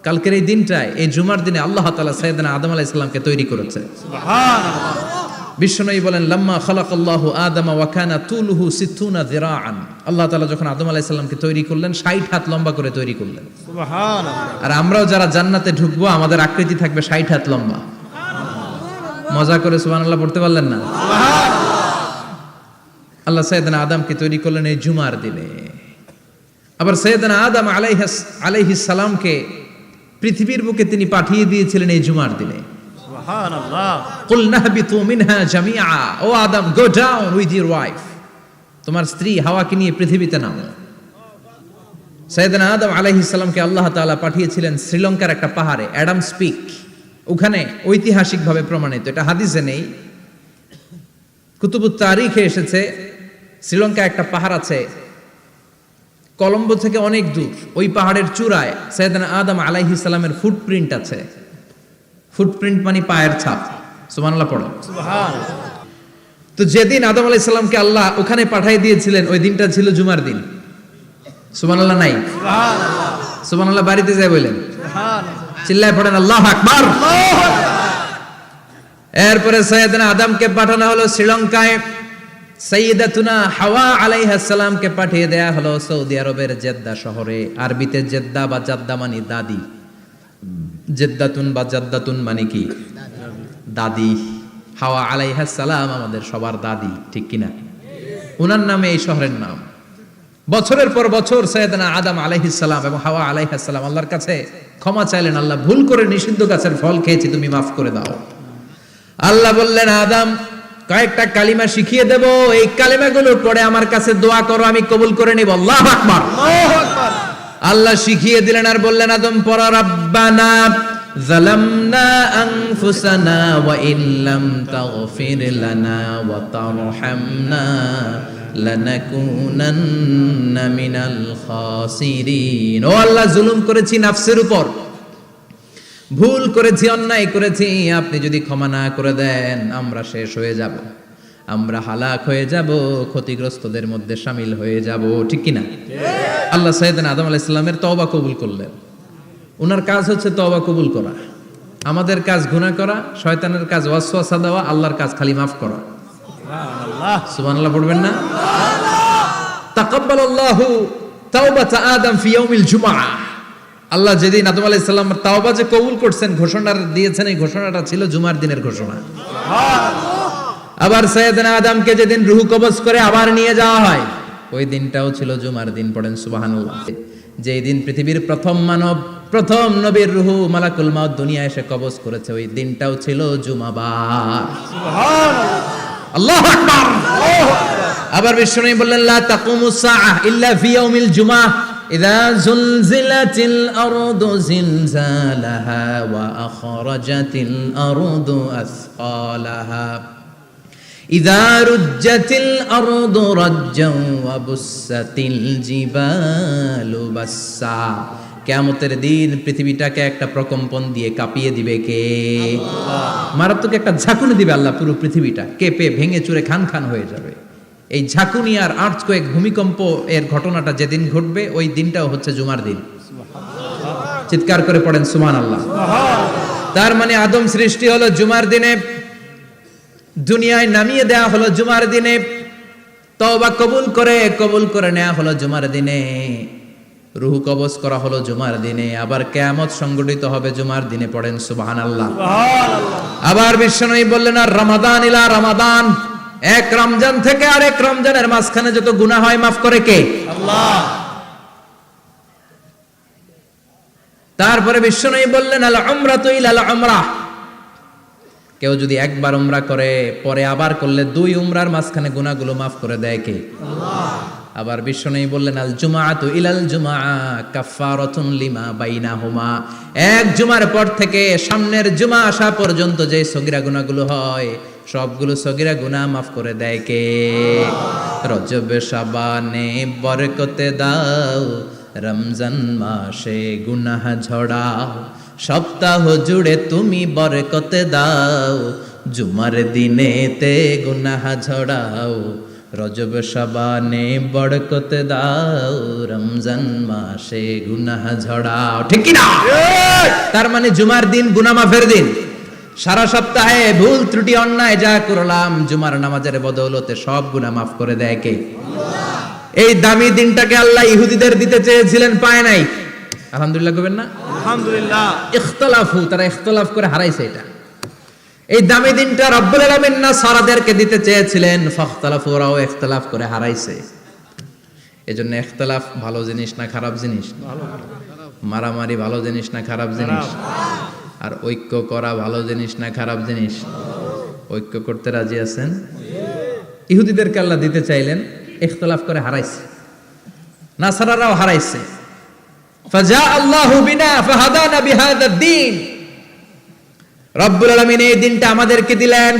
কালকের এই দিনটায়, এই জুমার দিনে আল্লাহ তাআলা সাইয়েদনা আদম আলাইহিস সালামকে তৈরি করেছে। সুবহানাল্লাহ। বিশ্বনবী বলেন, লাম্মা খালাকাল্লাহু আদামা ওয়া কানা তুলুহু 60 যিরাআন। আল্লাহ তাআলা যখন আদম আলাইহিস সালামকে তৈরি করলেন 60 হাত লম্বা করে তৈরি করলেন। সুবহানাল্লাহ। আর আমরাও যারা জান্নাতে ঢুকবো আমাদের আকৃতি থাকবে 60 হাত লম্বা। মজা করে সুবহানাল্লাহ পড়তে পারলেন না? আল্লাহ সাইয়েদনা আদমকে তৈরি করলেন এই জুমার দিনে। আবার সাইয়েদনা আদম আলাইহিস সালামকে পৃথিবীর বুকে তিনি পাঠিয়ে দিয়েছিলেন এই জুমার দিনে। সুবহানাল্লাহ। কুল নাহবিতু মিনহা জামিআ, ও আদম, go down with your wife, তোমার স্ত্রী হাওয়াকে নিয়ে পৃথিবীতে নামো। সাইয়েদনা আদম আলাইহিস সালামকে আল্লাহ তাআলা পাঠিয়েছিলেন শ্রীলঙ্কার একটা পাহাড়ে, অ্যাডামস পিক। ওখানে ঐতিহাসিকভাবে প্রমাণিত, এটা হাদিসে নেই, কুতুবুত তারিখে এসেছে। শ্রীলঙ্কা একটা পাহাড় আছে, কলম্বো থেকে অনেক দূর। ওই পাহাড়ের চূড়ায় সাইয়েদনা আদম আলাইহিস সালামের ফুটপ্রিন্ট আছে। ফুটপ্রিন্ট মানে পায়ের ছাপ। সুবহানাল্লাহ পড়ো। সুবহানাল্লাহ। তো যেদিন আদম আলাইহিস সালামকে আল্লাহ ওখানে পাঠিয়ে দিয়েছিলেন ওই দিনটা ছিল জুমার দিন। সুবহানাল্লাহ নাই? সুবহানাল্লাহ। সুবহানাল্লাহ বাড়িতে যায় বলেন, সুবহানাল্লাহ। চিল্লায় পড়েন আল্লাহু আকবার। এরপরে সাইয়েদনা আদমকে পাঠানো হলো শ্রীলঙ্কায়। সাইয়্যিদাতুনা হাওয়া আলাইহিস সালামকে পাঠিয়ে দেয়া হলো সৌদি আরবের জেদ্দা শহরে। আরবিতে জেদ্দা বা জাদ্দা মানে দাদি। জেদ্দাতুন বা জাদ্দাতুন মানে কি? দাদি। হাওয়া আলাইহিস সালাম আমাদের সবার দাদি, ঠিক কিনা? ওনার নামে এই শহরের নাম। বছরের পর বছর সাইয়েদনা আদম আলাইহিস সালাম এবং হাওয়া আলাইহিস সালাম আল্লাহর কাছে ক্ষমা চাইলেন, আল্লাহ ভুল করে নিষিদ্ধ গাছের ফল খেয়েছি, তুমি মাফ করে দাও। আল্লাহ বললেন, আদম, কয়েকটা কালিমা শিখিয়ে দেব, এই কালিমাগুলো পড়ে আমার কাছে দোয়া করো, আমি কবুল করে নিব। আল্লাহু আকবার। আল্লাহু আকবার। আল্লাহ শিখিয়ে দিলেন আর বললেন, আদম পড়ো, রাব্বানা যালামনা আনফুসানা ওয়া ইল্লাম তাগফির লানা ওয়া তারহামনা লানাকুনান্না মিনাল খাসিরিন। ও আল্লাহ, জুলুম করেছি নাফসের উপর, ভুল করেছি, অন্যায় করেছি, আপনি যদি ক্ষমা না করে দেন আমরা শেষ হয়ে যাব, আমরা হালাক হয়ে যাব, ক্ষতিগ্রস্তদের মধ্যে শামিল হয়ে যাব, ঠিক কিনা? আল্লাহ সাইয়েদনা আদম আলাইহিস সালামের তওবা কবুল করলেন। ওনার কাজ হচ্ছে তওবা কবুল করা, আমাদের কাজ গুনাহ করা, শয়তানের কাজ ওয়াসওয়াসা দেওয়া, আল্লাহর কাজ খালি মাফ করা। সুবহানাল্লাহ। সুবহানাল্লাহ পড়বেন না? তাকাব্বালাল্লাহু তাওবাতা আদম ফি ইয়াউমিল জুমআহ। আল্লাহ যেদিন আদম আলাইহিস সালামের তাওবা যে কবুল করছেন, ঘোষণা দিয়েছেন, এই ঘোষণাটা ছিল জুমার দিনের ঘোষণা। আবার সাইয়েদনা আদমকে যেদিন রূহ কবজ করে আবার নিয়ে যাওয়া হয়, ওই দিনটাও ছিল জুমার দিন। পড়েন সুবহানাল্লাহ। যেই দিন পৃথিবীর প্রথম মানব, প্রথম নবীর রূহ মালাকুল মাউত দুনিয়া এসে কবজ করেছে, ওই দিনটাও ছিল জুমাবার। সুবহানাল্লাহ। আল্লাহু আকবার। আবার বিশ্বনবী বললেন, লা তাকুমুস সাআহ ইল্লা ফি ইয়াউমিল জুমআহ ইযা যুলজিলাতিল আরদু জিলজালাহা ওয়া আখরাজাতিল আরদু আসকালাহা ইযা রুজ্জাতিল আরদু রাজ্জান ওয়া বুসাতিল জিবালু বাসসা। কিয়ামতের দিন পৃথিবীটাকে একটা প্রকম্পন দিয়ে কাঁপিয়ে দিবে কে? আল্লাহ। মারাত্মক একটা ঝাঁকুনি দিবে আল্লাহ, পুরো পৃথিবীটা কেঁপে ভেঙে চুরে খান খান হয়ে যাবে। এই ঝাঁকুনি আর আর্থকোয়েক, ভূমিকম্প এর ঘটনাটা যেদিন ঘটবে ওই দিনটাও হচ্ছে জুমার দিন। চিৎকার করে পড়েন সুবহানাল্লাহ। তার মানে আদম সৃষ্টি হলো জুমার দিনে, দুনিয়ায় নামিয়ে দেয়া হলো জুমার দিনে, তওবা কবুল করে নেওয়া হলো জুমার দিনে, রূহ কবজ করা হলো জুমার দিনে, আবার কিয়ামত সংগঠিত হবে জুমার দিনে। পড়েন সুবহানাল্লাহ। আবার বিশ্বনবী বললেন, আর রমাদান ইলা রমাদান, এক রমজান থেকে আরেক রমজানের মাঝখানে যত গুনাহ হয় মাফ করে কে? আল্লাহ। তারপরে বিশ্বনবী বললেন, আল উমরাতু ইলাল উমরাহ, কেউ যদি একবার উমরা করে পরে আবার করলে 2 উমরার মাঝখানে গুনাহগুলো মাফ করে দেয় কে? আল্লাহ। আবার বিশ্বনবী বললেন, আল জুমআতু ইলাল জুমআহ কাফফারাতুন লিমা বাইনাহুমা, এক জুমার পর থেকে সামনের জুমা আসা পর্যন্ত যে সগীরা গুনাহগুলো হয় সবগুলো সগীরা গুনাহ মাফ করে দেয় কে? রজব শাবানে বরকতে দাও, রমজান মাসে গুনাহ ঝড়াও, সপ্তাহ জুড়ে তুমি বরকতে দাও, জুমার দিনেতে গুনাহ ঝড়াও, রজব শাবানে বরকতে দাও, রমজান মাসে গুনাহ ঝড়াও, ঠিক কি না? তার মানে জুমার দিন গুনাহ মাফের দিন। সারা সপ্তাহে ভুল ত্রুটি অন্যায় যা করলাম জুমার নামাজের বদৌলতে সব গুনাহ মাফ করে দেয় কে? এই দামি দিনটাকে আল্লাহ ইহুদিদের দিতে চেয়েছিলেন, পায় নাই। আলহামদুলিল্লাহ কইবেন না? আলহামদুলিল্লাহ। ইখতিলাফু, তারা ইখতিলাফ করে হারাইছে এটা। এই দামি দিনটা রব্বুল আলামিন নাসারাদেরকে দিতে চেয়েছিলেন, ফাখতালাফু, ওরাও ইখতিলাফ করে হারাইছে। এজন্য ইখতিলাফ ভালো জিনিস না খারাপ জিনিস? মারামারি ভালো জিনিস না খারাপ জিনিস? আর ঐক্য করা ভালো জিনিস না খারাপ জিনিস? ঐক্য করতে রাজি আছেন? ইহুদিদেরকে আল্লাহ দিতে চাইলেন, ইখতিলাফ করে হারাইছে। নাসারারাও হারাইছে। ফাজা আল্লাহু বিনা ফাহাদানা বিহাদা দ্বীন। রব্বুল আলামিন এই দিনটা আমাদেরকে দিলেন,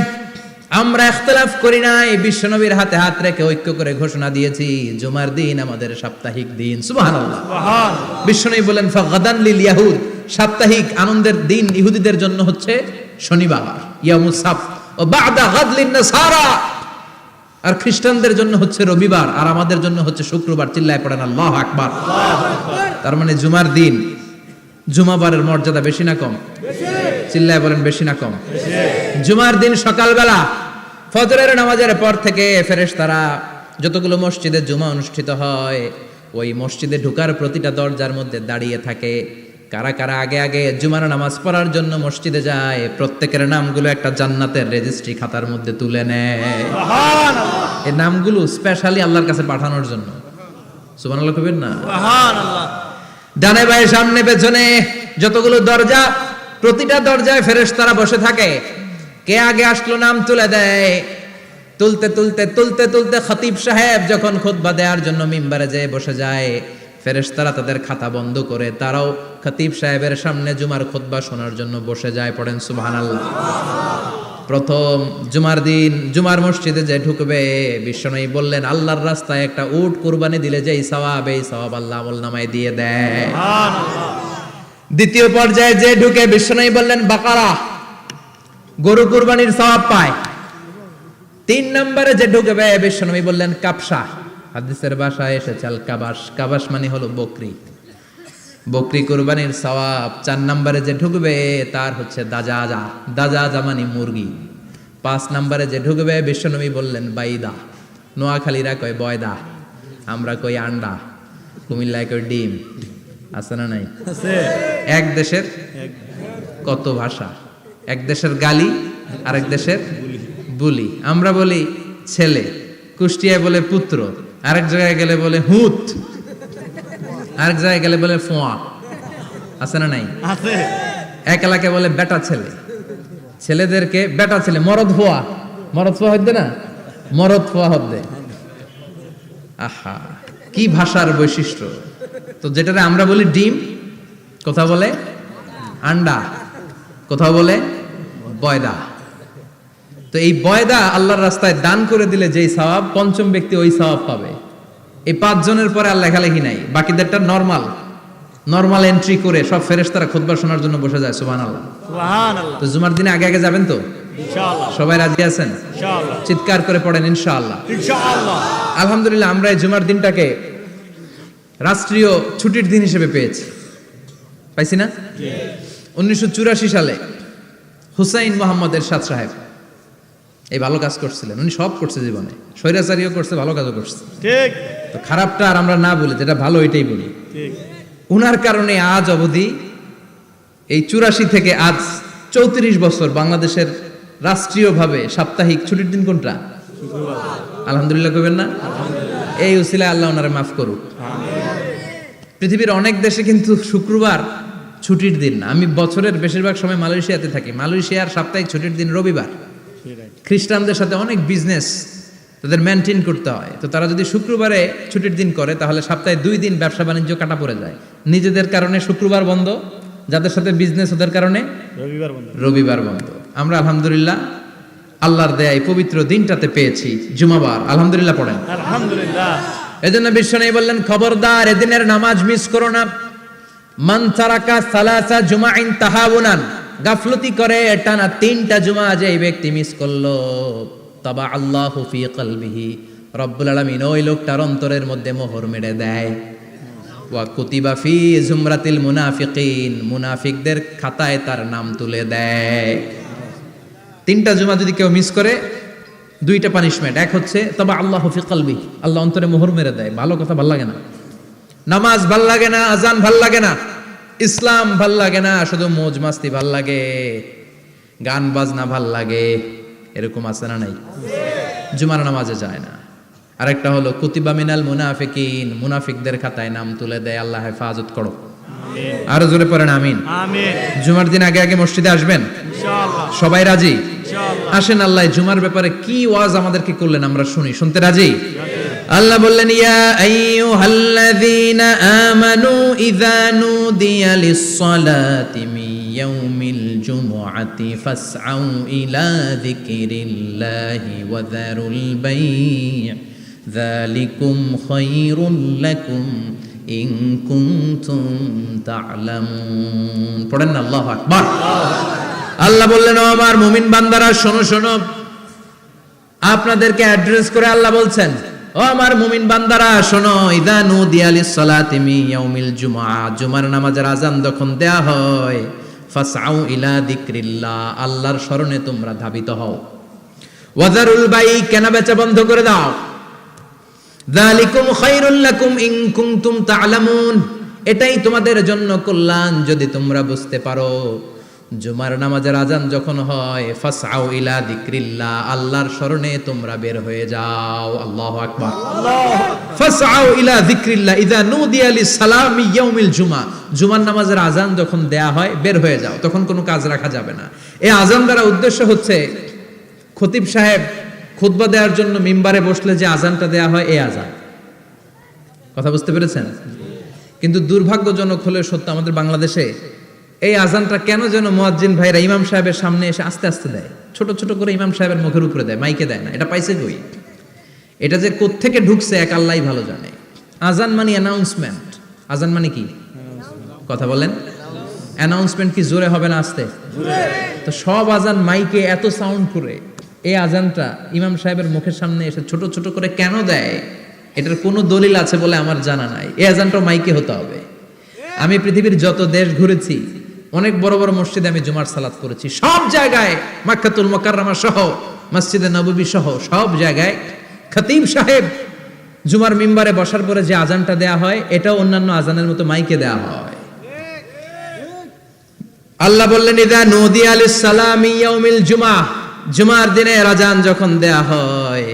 আমরা ইখতিলাফ করি নাই, বিশ্বনবীর হাতে হাত রেখে ঐক্য করে ঘোষণা দিয়েছি জুমার দিন আমাদের সাপ্তাহিক দিন। সুবহানাল্লাহ। বিশ্বনবী বলেন ফাগাদান লিল ইয়াহুদ, সাপ্তাহিক আনন্দের দিন ইহুদিদের জন্য হচ্ছে শনিবার, ইয়ামুস সাbt, ও বাদা গাদ লিন নাসারা, আর খ্রিস্টানদের জন্য হচ্ছে রবিবার, আর আমাদের জন্য হচ্ছে শুক্রবার। চিল্লায় পড়েন আল্লাহু আকবার। তার মানে জুমার দিন, জুমাবারের মর্যাদা বেশি না কম? চিল্লায় বলেন বেশি না কম? জুমার দিন সকালবেলা ফজরের নামাজের পর থেকে ফেরেশতারা যতগুলো মসজিদে জুমা অনুষ্ঠিত হয় ওই মসজিদে ঢোকার প্রতিটা দরজার মধ্যে দাঁড়িয়ে থাকে। কারা কারা আগে আগে জুমার নামাজ পড়ার জন্য মসজিদে যায়, প্রত্যেকের নামগুলো একটা জান্নাতের রেজিস্ট্রি খাতার মধ্যে তুলে নেয়। এই নামগুলো স্পেশালি আল্লাহর কাছে পাঠানোর জন্য। সুবহানাল্লাহ কইবেন না? সুবহানাল্লাহ। ডানে বায়ে সামনে পেছনে যতগুলো দরজা, প্রতিটা দরজায় ফেরেশতারা বসে থাকে। কে আগে আসলো নাম তুলে দেয়। তুলতে তুলতে তুলতে তুলতে খতিব সাহেব যখন খুতবা দেওয়ার জন্য মিম্বারে যেয়ে বসে যায়, ফেরেশতারা তাদের খাতা বন্ধ করে তারাও খতিব সাহেবের সামনে জুমার খুতবা শোনার জন্য বসে যায়। পড়েন সুবহানাল্লাহ। প্রথম জুমার দিন জুমার মসজিদে যে ঢুকবে, বিশ্বনবী বললেন আল্লাহর রাস্তায় একটা উট কুরবানি দিলে যেই সওয়াব, এই সওয়াব আল্লাহ আমলনামায় দিয়ে দেয়। দ্বিতীয় পর্যায়ে যে ঢুকে, বিশ্বনবী বললেন বাকারা, গরু কুরবানির সওয়াব পায়। তিন নম্বরে যে ঢুকবে, বিশ্বনবী বললেন কাবসা, হাদিসের ভাষায় এসেছে আল কাবাস, কাবাস মানে হলো বকরি, বকরি কুরবানির সওয়াব। চার নম্বরে যে ঢুকবে তার হচ্ছে দাজাজা, দাজাজা মানে মুরগি। পাঁচ নম্বরে যে ঢুকবে, বিশ্বনবী বললেন বাইদা, নোয়াখালীরা কয় বয়দা, আমরা কই আন্ডা, কুমিল্লায় কই ডিম। আছে না নাই? এক দেশের কত ভাষা, এক দেশের গালি আরেক দেশের বুলি। আমরা বলি ছেলে, কুষ্টিয়ায় বলে পুত্র, আরেক জায়গায় গেলে বলে হুত, আরেক জায়গায় গেলে বলে ফোয়া। আছে না নাই? আছে। এক এলাকায় বলে বেটা ছেলে, ছেলেদেরকে বেটা ছেলে। মরদ ফোয়া, মরদ ফোয়া হইতে না, মরদ ফোয়া হদ্দে। আহা, কি ভাষার বৈশিষ্ট্য। তো যেটারে আমরা বলি ডিম, কোথাও বলে আন্ডা, কোথাও বলে বয়দা। তো এই বয়দা আল্লাহর রাস্তায় দান করে দিলে যেই সওয়াব, পঞ্চম ব্যক্তি ওই সওয়াব পাবে। এই 5 জনের পরে আর লেখালেখি নাই, বাকিদেরটা নরমাল এন্ট্রি করে সব ফেরেশতারা খুতবা শোনার জন্য বসে যায়। সুবহানাল্লাহ। সুবহানাল্লাহ। তো জুমার দিনে আগে আগে যাবেন তো? ইনশাআল্লাহ। সবাই রাজি আছেন? ইনশাআল্লাহ। চিৎকার করে পড়েন ইনশাআল্লাহ। ইনশাআল্লাহ। আলহামদুলিল্লাহ, আমরা এই জুমার দিনটাকে রাষ্ট্রীয় ছুটির দিন হিসেবে পেয়েছি, পাইছি না? 1984 সালে হুসাইন মোহাম্মদ এরশাদ সাহেব এই ভালো কাজ করছিলেন। উনি সব করছে জীবনে, স্বৈরাচারীও করছে, ভালো কাজও করছে। ঠিক। তো খারাপটা আর আমরা না বলি, যেটা ভালো এটাই বলি। ঠিক। উনার কারণে আজ অবধি এই 84 থেকে আজ 34 বছর বাংলাদেশের রাষ্ট্রীয়ভাবে সাপ্তাহিক ছুটির দিন কোনটা? আলহামদুলিল্লাহ কইবেন না? এই উসিলায় আল্লাহ ওনারে মাফ করুক। পৃথিবীর অনেক দেশে কিন্তু শুক্রবার ছুটির দিন না। আমি বছরের বেশিরভাগ সময় মালয়েশিয়াতে থাকি। মালয়েশিয়ার সাপ্তাহিক ছুটির দিন রবিবার। খ্রিস্টানদের সাথে অনেক বিজনেস তাদের মেনটেন করতে হয়। তো তারা যদি শুক্রবারে ছুটির দিন করে তাহলে সপ্তাহে 2 দিন ব্যবসা বাণিজ্য কাটা পড়ে যায়। নিজেদের কারণে শুক্রবার বন্ধ, যাদের সাথে বিজনেস ওদের কারণে রবিবার বন্ধ। আমরা আলহামদুলিল্লাহ আল্লাহর দয়ায় পবিত্র দিনটাতে পেয়েছি জুমাবার। আলহামদুলিল্লাহ পড়েন আলহামদুলিল্লাহ। এজন্য বিশ্বনবী বললেন খবরদার এদিনের নামাজ মিস করো না। মান তারাকা সালাসা জুমাইন তাহাউনান, গাফলতি করে টানা 3টা জুমা যে ব্যক্তি মিস করলো, তাবা আল্লাহু ফি কলবিহি, রব্বুল আলামিন ওই লোকটার অন্তরের মধ্যে মোহর মেরে দেয়। ওয়া কুতিবা ফি জুমরাতিল মুনাফিকিন, মুনাফিকদের খাতায় তার নাম তুলে দেয়। 3টা জুমা যদি কেউ মিস করে 2টা পানিশমেন্ট। এক হচ্ছে তবা আল্লাহু ফি কলবি, আল্লাহ অন্তরে মোহর মেরে দেয়। ভালো কথা ভাল লাগে না, নামাজ ভাল লাগে না, আজান ভাল লাগে না, ইসলাম ভাল লাগে না, শুধু মৌজ মাস্তি ভাল লাগে, গান বাজনা ভাল লাগে, এরকম আছে না নাই? জুমার নামাজে যায় না। আরেকটা হলো কুতিবা মিনাল মুনাফিকিন, মুনাফিকদের খাতায় নাম তুলে দেয়। আল্লাহ হেফাজত করো, আরো জোরে পড়েন আমিন। আমিন। জুমার দিন আগে আগে মসজিদে আসবেন ইনশাআল্লাহ। সবাই রাজি? ইনশাআল্লাহ। আসেন, আল্লাহ জুমার ব্যাপারে কি ওয়াজ আমাদেরকে করলেন আমরা শুনি। শুনতে রাজি? আল্লাহ বললেন ইয়া আইয়ুহাল্লাযীনা আমানু ইযা নুদিয়া লিস-সালাতি মিন ইয়াউমিল জুমআতি ফাসআউ ইলা যিকরিল্লাহি ওয়া যারুল বাই', যালিকুম খায়রুল লাকুম ইন কুনতুম তা'লামুন। পড়েন না আল্লাহু আকবার। আল্লাহ বললেন ও আমার মুমিন বান্দারা শোনো শোনো, আপনাদেরকে অ্যাড্রেস করে আল্লাহ বলছেন ও আমার মুমিন বান্দারা শোনো, ইযা নুদিয়া লিস-সালাতি মিন ইয়াউমিল জুমআ, জুমার নামাজের আযান যখন দেয়া হয়, ফাসআউ ইলা যিকরিল্লাহ, আল্লাহর স্মরণে তোমরা ধাবিত হও। ওয়া যারুল বাই', কেনা বেচা বন্ধ করে দাও। যালিকুম খায়রুল লাকুম ইন কুনতুম তা'লামুন, এটাই তোমাদের জন্য কল্যাণ যদি তোমরা বুঝতে পারো। জুমার নামাজের আযান যখন হয়, ফাসআউ ইলা যিকরিল্লাহ, আল্লাহর স্মরণে তোমরা বের হয়ে যাও। আল্লাহু আকবার। ফাসআউ ইলা যিকরিল্লাহ ইযা নুদিয়া লিস-সালামি ইয়াউমিল জুমআ, জুমার নামাজের আযান যখন দেয়া হয় বের হয়ে যাও, তখন কোনো কাজ রাখা যাবে না। এই আযান দ্বারা উদ্দেশ্য হচ্ছে খতিব সাহেব খুতবা দেওয়ার জন্য মিম্বারে বসলে যে আযানটা দেয়া হয়, এই আযান। কথা বুঝতে পেরেছেন? কিন্তু দুর্ভাগ্যজনক হলে সত্য, আমাদের বাংলাদেশে এই আযানটা কেন যেন মুয়াজ্জিন ভাইরা ইমাম সাহেবের সামনে এসে আস্তে আস্তে দেয়, ছোট ছোট করে ইমাম সাহেবের মুখের উপরে দেয়, মাইকে দেয় না। এটা পাইছে কই? এটা যে কোত্থেকে ঢুকছে এক আল্লাহই ভালো জানে। আযান মানে অ্যানাউন্সমেন্ট। আযান মানে কি? কথা বলেন। অ্যানাউন্সমেন্ট কি জোরে হবে না আস্তে? তো সব আযান মাইকে এত সাউন্ড করে, এই আযানটা ইমাম সাহেবের মুখের সামনে এসে ছোট ছোট করে কেন দেয়? এটার কোনো দলিল আছে বলে আমার জানা নাই। এই আযানটা মাইকে হতে হবে। আমি পৃথিবীর যত দেশ ঘুরেছি, অনেক বড় বড় মসজিদে আমি জুমার সালাত করেছি, সব জায়গায় মক্কাতুল মুকাররমা সহ মসজিদে নববী সহ সব জায়গায় খতিব সাহেব জুমার মিম্বারে বসার পরে যে আযানটা দেয়া হয়, এটাও অন্যান্য আযানের মতো মাইকে দেয়া হয়। আল্লাহ বললেন ইযা নুদিয়া লিস-সালামি ইয়াউমিল জুমআ, জুমার দিনে আযান যখন দেয়া হয়,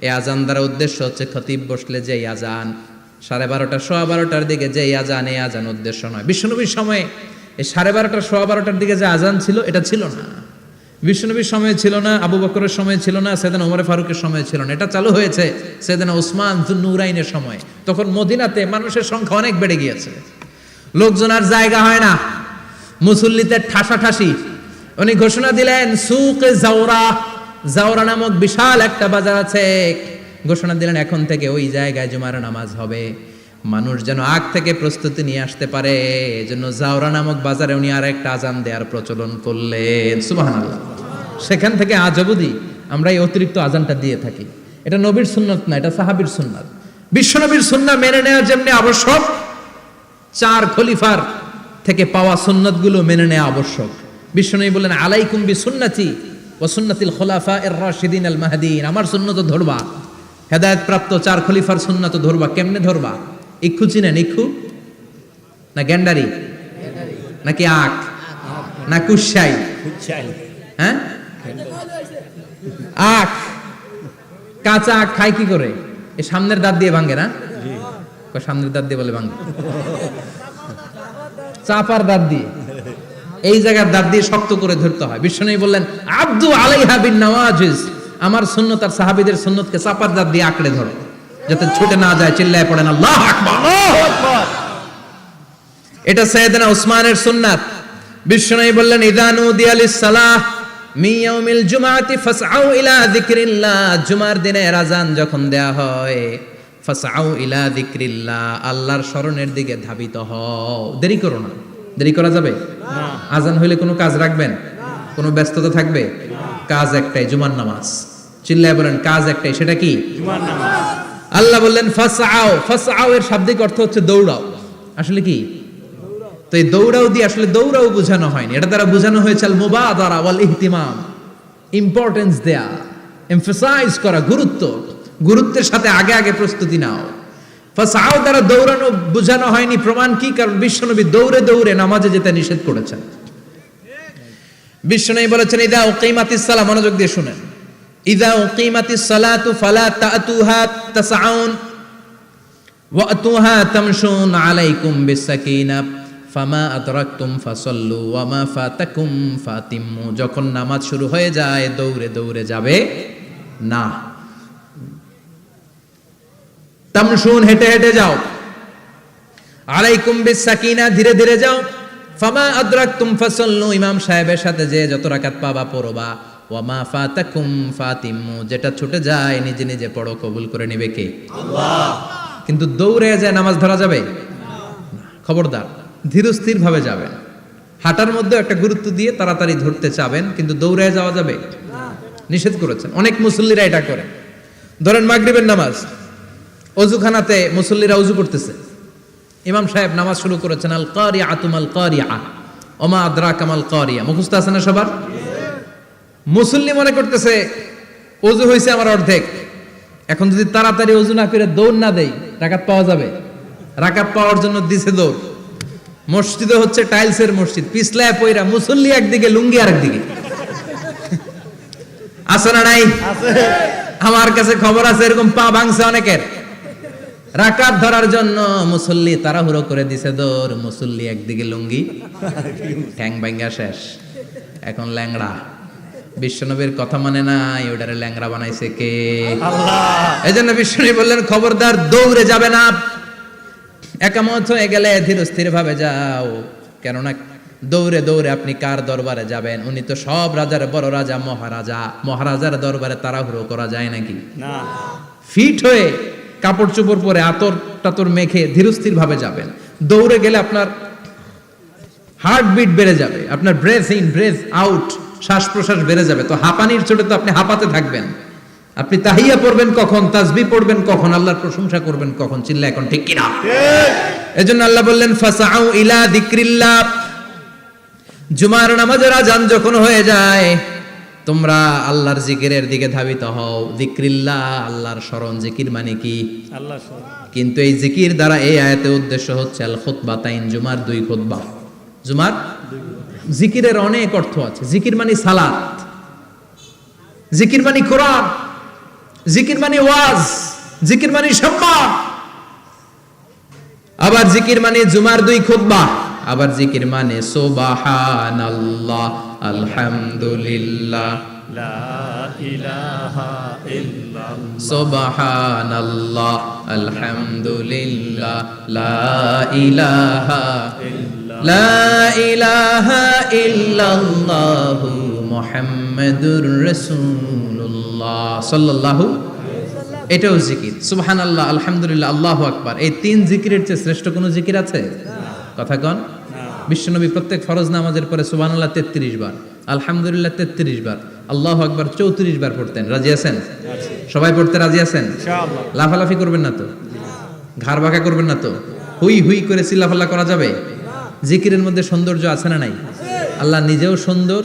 এই আযান দ্বারা উদ্দেশ্য হচ্ছে খতিব বসলে যে আযান 12:30 সোয়া 12টার দিকে যে আযান, এই আযান উদ্দেশ্য নয়। বিশ্বনবীর সময়ে এই 12:30 সোয়া 12টার দিকে যে আযান ছিল, এটা ছিল না। বিশ্বনবীর সময়ে ছিল না, আবু বকরের সময়ে ছিল না, সাইয়েদনা ওমর ফারুকের সময়ে ছিল না। এটা চালু হয়েছে সাইয়েদনা উসমান যুন্নুরাইনের সময়। তখন মদিনাতে মানুষের সংখ্যা অনেক বেড়ে গিয়েছে, লোকজন আর জায়গা হয় না, মুসল্লিতে ঠাসাঠাসি। উনি ঘোষণা দিলেন সুকে জাওরা, জাওরা নামক বিশাল একটা বাজার আছে, ঘোষণা দিলেন এখন থেকে ওই জায়গায় জুমার নামাজ হবে। মানুষ যেন আগ থেকে প্রস্তুতি নিয়ে আসতে পারে, এজন্য জাওরা নামক বাজারে উনি আর একটা আযান দেওয়ার প্রচলন করলেন। সুবহানাল্লাহ। সেখান থেকে আজ অবধি আমরা এই অতিরিক্ত আযানটা দিয়ে থাকি। এটা নবীর সুন্নাত না, এটা সাহাবীর সুন্নাত। বিশ্বনবীর সুন্নাহ মেনে নেওয়া যেমনি আবশ্যক, 4 খলিফার থেকে পাওয়া সুন্নাতগুলো মেনে নেওয়া আবশ্যক। বিশ্বনবী বললেন আলাইকুম বিসুন্নতি ওয়া সুন্নাতিল খুলাফায়ে রাশিদিন আল মাহদিন, আমার সুন্নাত ধরবা, হেদায়েত প্রাপ্ত 4 খলিফার সুন্নাত ধরবা। কেমনে ধরবা? ইক্ষু চিনেন? ইক্ষু না গ্যান্ডারি নাকি আখ না কুশাই? হ্যাঁ, আখ। কাঁচা আখ খায় কি করে? এই সামনের দাঁত দিয়ে ভাঙে না? সামনের দাঁত দিয়ে বলে ভাঙে, চাপার দাঁত দিয়ে, এই জায়গার দাঁত দিয়ে শক্ত করে ধরতে হয়। বিশ্বনবী বললেন আব্দু আলাইহা বিন নওয়াজিজ, আমার সুন্নাত আর সাহাবীদের সুন্নাতকে চাপার দাঁত দিয়ে আঁকড়ে ধরো, যাতে ছুটে না যায়। চিল্লায় পড়েন আল্লাহু আকবার। এটা সাইয়েদনা উসমানের সুন্নাত। বিশ্বনবী বললেন ইযা নুদিয়া লিস-সালাহ মিন ইয়াউমিল জুমআতি ফাসআউ ইলা যিকরিল্লাহ, জুমার দিনে আযান যখন দেয়া হয়, ফাসআউ ইলা যিকরিল্লাহ, আল্লাহর স্মরণের দিকে ধাবিত হও। দেরি করো না। দেরি করা যাবে না। আযান হইলে কোনো কাজ রাখবেন? কোনো ব্যস্ততা থাকবে? কাজ একটাই, জুমার নামাজ। চিল্লায় বলেন কাজ একটাই, সেটা কি? জুমার নামাজ। আল্লাহ বললেন ফাসআউ, ফাসআউ এর শাব্দিক অর্থ হচ্ছে দৌড়াও। আসলে কি? তো এই দৌড়াও দিয়ে আসলে দৌড়াও বোঝানো হয়নি, এটা দ্বারা বোঝানো হয়েছে আল মুবাদারা ওয়াল ইহতিমাম, ইম্পর্টেন্স দেয়া, এমফাসাইজ করা, গুরুত্বের সাথে আগে আগে প্রস্তুতি নাও। ফাসাও দ্বারা দৌড়ানো বোঝানো হয়নি, প্রমাণ কি? কারণ বিশ্বনবী দৌড়ে দৌড়ে নামাজে যেতে নিষেধ করেছেন। বিশ্বনবী বলেছেন ইদা উকিমাতিস সালাহ, মনোযোগ দিয়ে শুনেন, ইদা উকিমাতিস সালাতু ফালা তাতুহা তাসআউন ওয়া আতুহা তামশুন আলাইকুম বিসাকিনাহ ফামা আদরাকতুম ফাসাল্লু ওয়া মা ফাতাকুম ফাতিম্মু। যখন নামাজ শুরু হয়ে যায় দৌড়ে দৌড়ে যাবে না, তামশুন হেঁটে হেঁটে যাও, আলাইকুম বিসাকিনা ধীরে ধীরে যাও, ফামা আদরাকতুম ফাসাল্লু ইমাম সাহেবের সাথে যে যত রাকাত পাবা পড়বা, ওয়া মা ফাতাকুম ফাতিম্মু যেটা ছুটে যায় নিজে নিজে পড়ো, কবুল করে নেবে কে? আল্লাহ। কিন্তু দৌড়ে যায় নামাজ ধরা যাবে না, খবরদার ধীরস্থির ভাবে যাবেন। হাঁটার মধ্যে একটা গুরুত্ব দিয়ে তাড়াতাড়ি ধরতে চাবেন, কিন্তু দৌড়ে যাওয়া যাবে না, নিষেধ করেছেন। অনেক মুসল্লিরা এটা করে। ধরেন মাগরিবের নামাজ, অজুখানাতে মুসল্লিরা ওযু করতেছে, ইমাম সাহেব নামাজ শুরু করেছেন আল কারিআতু মাল কারিআ ওমা আদরাকা মাল কারিআ, মুখস্থ আছে না সবার? মুসল্লি মনে করতেছে ওযু হয়েছে আমার অর্ধেক, এখন যদি তাড়াতাড়ি ওযু না করে দৌড় না দেই রাকাত পাওয়া যাবে? রাকাত পাওয়ার জন্য দিছে দৌড়। মসজিদে হচ্ছে টাইলসের মসজিদ, পিছলায় পয়রা মুসল্লি একদিকে, লুঙ্গি আরেকদিকে। আছে না নাই? আমার কাছে খবর আছে এরকম পা ভাঙছে অনেকের। রাকাত ধরার জন্য মুসল্লি তাড়াহুড়ো করে দিছে দৌড়, মুসল্লি একদিকে লুঙ্গি, ঠ্যাং ভাঙা শেষ, এখন ল্যাংড়া। বিশ্বনবীর কথা মানে নাই, ওটারে ল্যাংড়া বানাইছে কে? আল্লাহ। এজন্য বিশ্বনবী বললেন খবরদার দৌড়ে যাবে না, একামত হয়ে গেলে ধীরস্থির ভাবে যাও। কেননা দৌড়ে দৌড়ে আপনি কার দরবারে যাবেন? উনি তো সব রাজার বড় রাজা, মহারাজা। মহারাজার দরবারে তাড়াহুড়ো করা যায় নাকি? না। ফিট হয়ে কাপড় চোপড় পরে আতর টাতর মেখে ধীরস্থির ভাবে যাবেন। দৌড়ে গেলে আপনার হার্টবিট বেড়ে যাবে, আপনার ব্রেথ ইন ব্রেথ আউট, শ্বাস প্রশ্বাস বেড়ে যাবে। তো হাঁপানির চোটে তো আপনি হাঁপাতে থাকবেন। আপনি তাহিয়া পড়বেন কখন, তাসবিহ পড়বেন কখন, আল্লাহর প্রশংসা করবেন কখন? চিল্লা এখন ঠিক কিনা? এজন্য আল্লাহ বললেন ফাসাউ ইলা যিকরিল্লাহ, জুমার নামাজের আযান যখন হয়ে যায় তোমরা আল্লাহর জিকিরের দিকে ধাবিত হও। যিকরিল্লাহ, আল্লাহর স্মরণ। জিকির মানে কি? আল্লাহর স্মরণ। কিন্তু এই জিকির দ্বারা এই আয়াতের উদ্দেশ্য হচ্ছে আল খুতবাতাইন, জুমার দুই খুতবা। জুমার জিকিরের অনেক অর্থ আছে। জিকির মানে সালাত, জিকির মানে কোরআন, জিকির মানে ওয়াজ, জিকির মানে সম্মান। আবার জিকির মানে জুমার দুই খুতবা। আবার জিকির মানে সুবহানাল্লাহ, আলহামদুলিল্লাহ, লা ইলাহা ইল্লাল্লাহ, সুবহানাল্লাহ, আলহামদুলিল্লাহ, লা ইলাহা ইল্লাল্লাহ, লা ইলাহা ইল্লাল্লাহু মুহাম্মাদুর রাসূলুল্লাহ সাল্লাল্লাহু। এটাও জিকির। সুবহানাল্লাহ, আলহামদুলিল্লাহ, আল্লাহু আকবার। এই তিন জিকিরের চেয়ে শ্রেষ্ঠ কোনো জিকির আছে? কথা কন। বিশ্বনবী প্রত্যেক ফরজ নামাজের পরে সুবহানাল্লাহ 33 বার, আলহামদুলিল্লাহ 33 বার, আল্লাহু আকবার 34 বার পড়তেন। রাজি আছেন? সবাই পড়তে রাজি আছেন? ইনশাআল্লাহ। লাফালাফি করবেন না তো? ঘাড় বাঁকা করবেন না তো? হুই হুই করে চিল্লাফাল্লা করা যাবে? জিকিরের মধ্যে সৌন্দর্য আছে না নাই? আল্লাহ নিজেও সুন্দর,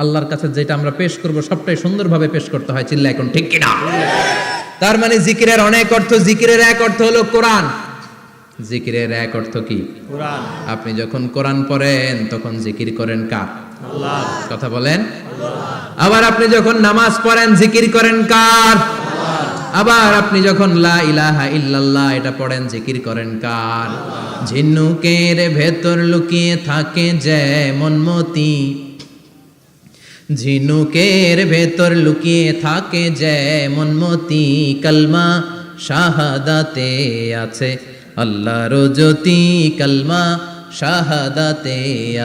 আল্লাহর কাছে যেটা আমরা পেশ করব সবটাই সুন্দরভাবে পেশ করতে হয়। চিল্লা এখন ঠিক কিনা? তার মানে জিকিরের অনেক অর্থ। জিকিরের এক অর্থ হলো কোরআন। জিকিরের এক অর্থ কি? কোরআন। আপনি যখন কোরআন পড়েন তখন জিকির করেন কার? আল্লাহ। কথা বলেন। আবার আপনি যখন নামাজ পড়েন জিকির করেন কার? আল্লাহ। আবার আপনি যখন লা ইলাহা ইল্লাল্লাহ এটা পড়েন জিকির করেন কার? ঝিনুকের ভেতর লুকিয়ে থাকে যেমন মতি, ঝিনুকের ভেতর লুকিয়ে থাকে যেমন মতি, কালমা শাহাদাতে আছে আল্লাহর জ্যোতি, কালমা শাহাদাতে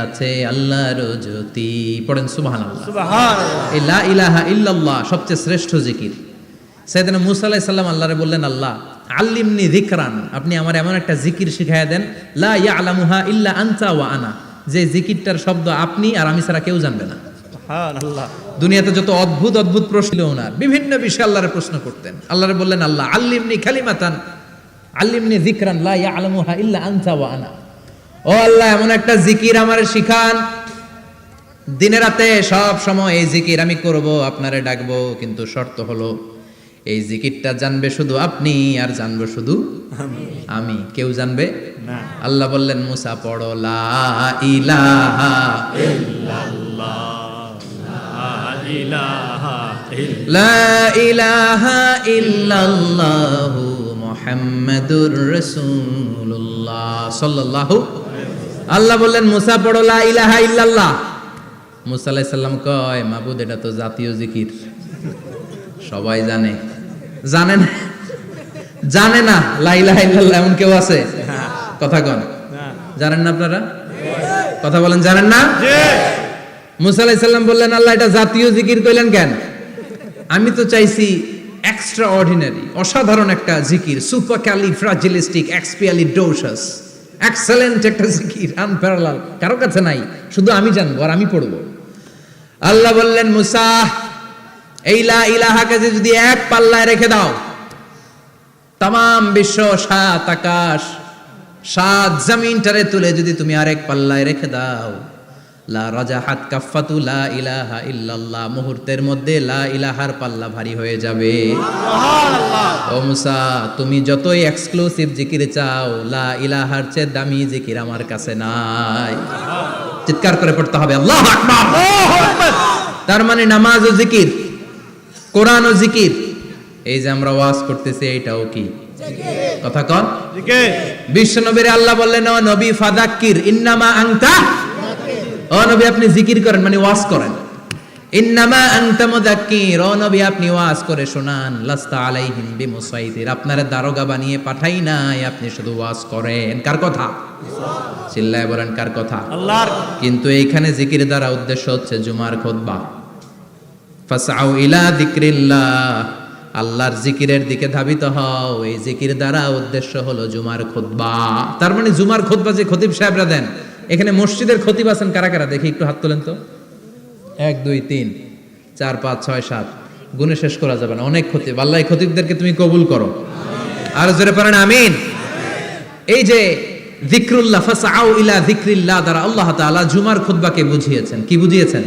আছে আল্লাহর জ্যোতি। পড়েন সুবহানাল্লাহ। সুবহানাল্লাহ। এই লা ইলাহা ইল্লাল্লাহ সবচেয়ে শ্রেষ্ঠ জিকির। সাইয়েদনা মুসা আলাইহিস সালাম আল্লাহরে বললেন, আল্লাহ আল্লিমনি যিকরান, আপনি আমার এমন একটা জিকির শিখায়া দেন, লা ইয়ালামুহা ইল্লা আনতা ওয়া আনা, যে জিকিরটার শব্দ আপনি আর আমি ছাড়া কেউ জানবে না। সুবহানাল্লাহ। দুনিয়াতে যত অদ্ভুত অদ্ভুত প্রশ্ন ওনার, বিভিন্ন বিষয়ে আল্লাহরে প্রশ্ন করতেন। আল্লাহরে বললেন, আল্লাহ আল্লিমনি কালিমাতান, আল্লিমনি যিকরান লা ইয়ালামুহা ইল্লা আনতা ওয়া আনা, ও আল্লাহ এমন একটা জিকির আমারে শিখান, দিনে রাতে সব সময় এই জিকির আমি করব, আপনারে ডাকবো, কিন্তু শর্ত হলো এই জিকিরটা জানবে শুধু আপনি আর জানবো শুধু আমি, কেউ জানবে না। আল্লাহ বললেন মুসা পড়ো লা ইলাহা ইল্লাল্লাহ, লা ইলাহা ইল্লাল্লাহ, লা ইলাহা ইল্লাল্লাহু মুহাম্মাদুর রাসূলুল্লাহ সাল্লাল্লাহু। আল্লাহ বললেন মুসা পড়ো লা ইলাহা ইল্লাল্লাহ। মুসা আলাইহিস সালাম কয় মাবুদ এটা তো জাতীয় জিকির, সবাই জানে। জানে না, জানে না লা ইলাহা ইল্লাল্লাহ এমন কেউ আছে? কথা কন, না। জানেন না আপনারা? কথা বলেন, জানেন না? জি। মুসা আলাইহিস সালাম বললেন আল্লাহ এটা জাতীয় জিকির কইলেন কেন? আমি তো চাইছি এক্সট্রা অর্ডিনারি, অসাধারণ একটা জিকির, সুপারক্যালিফ্রাজিলিস্টিক এক্সপিয়ালিডোসাস, এক্সেলেন্ট একটা জিকির, আনপ্যারালাল, কারো কাছে নাই, শুধু আমি জানবো আর আমি পড়বো। আল্লাহ বললেন মুসা এই লা ইলাহাকে যদি এক পাল্লায় রেখে দাও, তামাম বিশ্ব, সাত আকাশ, সাত জমিনটারে তুলে যদি তুমি আরেক পাল্লায় রেখে দাও, লা রাজাহাত কাফাতু লা ইলাহা ইল্লাল্লাহ, মুহূর্তের মধ্যে লা ইলাহার পাল্লা ভারী হয়ে যাবে। ও মুসা তুমি যতই এক্সক্লুসিভ জিকির চাও, লা ইলাহার চেয়ে দামি জিকির আমার কাছে নাই। চিৎকার করে পড়তে হবে আল্লাহু আকবার। তার মানে নামাজ ও জিকির, কোরআন ও জিকির, এই যে আমরা ওয়াজ করতেছি এইটাও কি কথা কন? জিকির। বিশ্ব নবীর আল্লাহ বললেন ও নবী ফাযাক্কির ইন্নামা আনতা, ও নবী আপনি জিকির করেন মানে ওয়াজ করেন। ইন্নামা আনতা মুযাক্কির, ও নবী আপনি ওয়াজ করে শোনান। লাস্তা আলাইহিম বিমুসাইতির, আপনারে দারোগা বানিয়ে পাঠাই নাই, আপনি শুধু ওয়াজ করেন। কার কথা? চিল্লায় বলেন কার কথা? আল্লাহর। কিন্তু এইখানে জিকির দ্বারা উদ্দেশ্য হচ্ছে জুমার খুতবা। ফাসআউ ইলা যিকরিল্লাহ, আল্লাহর জিকিরের দিকে ধাবিত হও, এই জিকির দ্বারা উদ্দেশ্য হলো জুমার খুতবা। তার মানে জুমার খুতবা যে খতিব সাহেবরা দেন, এখানে মসজিদের খতিব আছেন কারা কারা দেখি একটু হাত তোলেন তো। 1 2 3 4 5 6 7 গুণে শেষ করা যাবে না, অনেক খতিব। আল্লাহ এই খতিবদেরকে তুমি কবুল করো, আর জোরে পড়েন আমিন। এই যে যিকরুল্লাহ, ফাসআউ ইলা যিকরিল্লাহ দ্বারা আল্লাহ তাআলা জুমার খুতবাকে বুঝিয়েছেন। কি বুঝিয়েছেন?